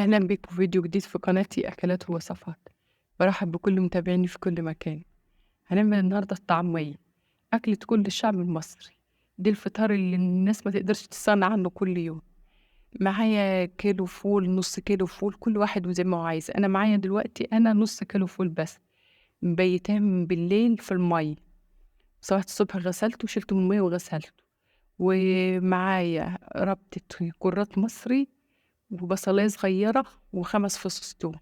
أهلا بكم في فيديو جديد في قناتي أكلات ووصفات. برحب بكل متابعيني في كل مكان. هنعمل النهاردة الطعمية، أكلة كل الشعب المصري. دي الفطار اللي الناس ما تقدرش تستغنى عنه كل يوم. معايا كيلو فول، نص كيلو فول، كل واحد وزي ما هو عايز. أنا معايا دلوقتي نص كيلو فول بس، مبيتاه من بالليل في المية. صباح الصبح غسلته وشلته من المية وغسلته. ومعايا ربطة كرات مصري وبصلاية صغيرة وخمس فصوص توم،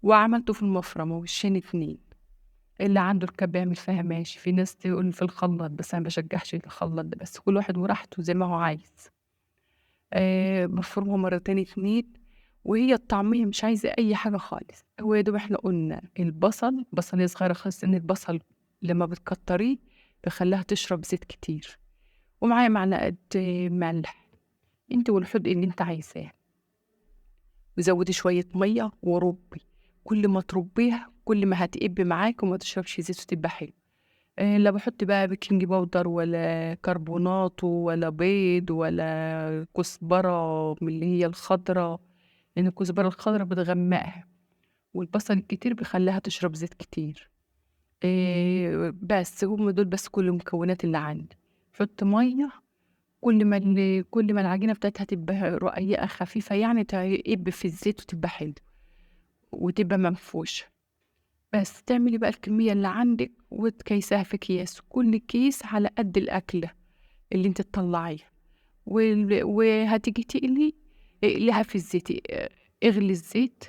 وعملته في المفرمة وشين اتنين. اللي عنده الكب يعمل فيها ماشي، في ناس تقول في الخلاط بس أنا مبشجعش الخلاط ده، بس كل واحد وراحته زي ما هو عايز. بفرمها مرتين اتنين. وهي الطعمية مش عايزة أي حاجة خالص، هو يا دوب احنا قلنا البصل بصلية صغيرة خالص، إن البصل لما بتكتريه بيخليها تشرب زيت كتير. ومعايا معلقة ملح، انت والحدق اللي انت عايزاه. وزودي شوية مية وربي، كل ما تربيها كل ما هتقب معاك وما تشربش زيت وتبقى حلو. لا بحط بقى بيكنج باودر ولا كربوناتو ولا بيض ولا كزبرة من اللي هي الخضرة، لأن الكزبرة الخضرة بتغمقها، والبصل الكتير بيخليها تشرب زيت كتير. بس هم دول بس كل المكونات اللي عندي. حط مية، كل ما العجينة بتاعتها تبقى رقيقة خفيفة، يعني تقب في الزيت وتبقى حلو وتبقى منفوشة. بس تعملي بقى الكمية اللي عندك وتكيسها في أكياس، كل كيس على قد الأكلة اللي انت تطلعيها. وهتيجي اقليها في الزيت. اغلي الزيت،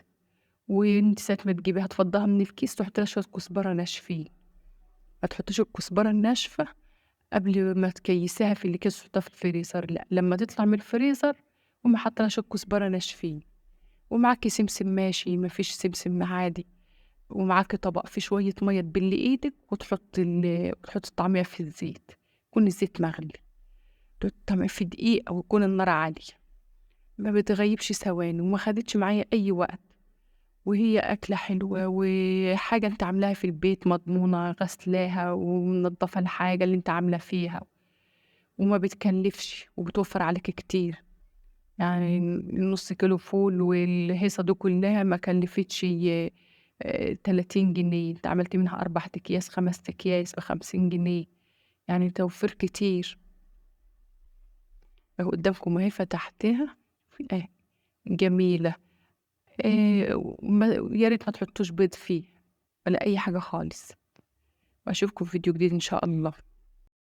وانت ساعة ما تجيبيها تفضها من الكيس تحطي لها شوية كزبرة ناشفين. ما تحطيش الكزبرة الناشفة قبل ما تكيسيها في الأكياس وتحطها في الفريزر، لأ، لما تطلع من الفريزر قومي حاطة لها شوية كزبرة ناشفين. ومعاكي سمسم ماشي، مفيش سمسم عادي. ومعاكي طبق فيه شوية مية تبلي ايدك وتحطي الطعمية في الزيت، يكون الزيت مغلي. تحطي الطعمية في دقيقة ويكون النار عالية، ما بتغيبش ثواني وما خدتش معايا أي وقت. وهي أكلة حلوة وحاجة انت عاملاها في البيت، مضمونة، غسلاها ومنضفة الحاجة اللي انت عاملة فيها، وما بتكلفش وبتوفر عليك كتير. يعني النص كيلو فول والهيصة دي كلها ما كلفتش 30 جنيه. انت عملت منها 4 أكياس، 5 أكياس ب50 جنيه، يعني توفير كتير. اهو قدامكم اهي فتحتها اه، جميلة. يا ريت ما تحطوش بيض فيه ولا أي حاجة خالص. وأشوفكم في فيديو جديد إن شاء الله.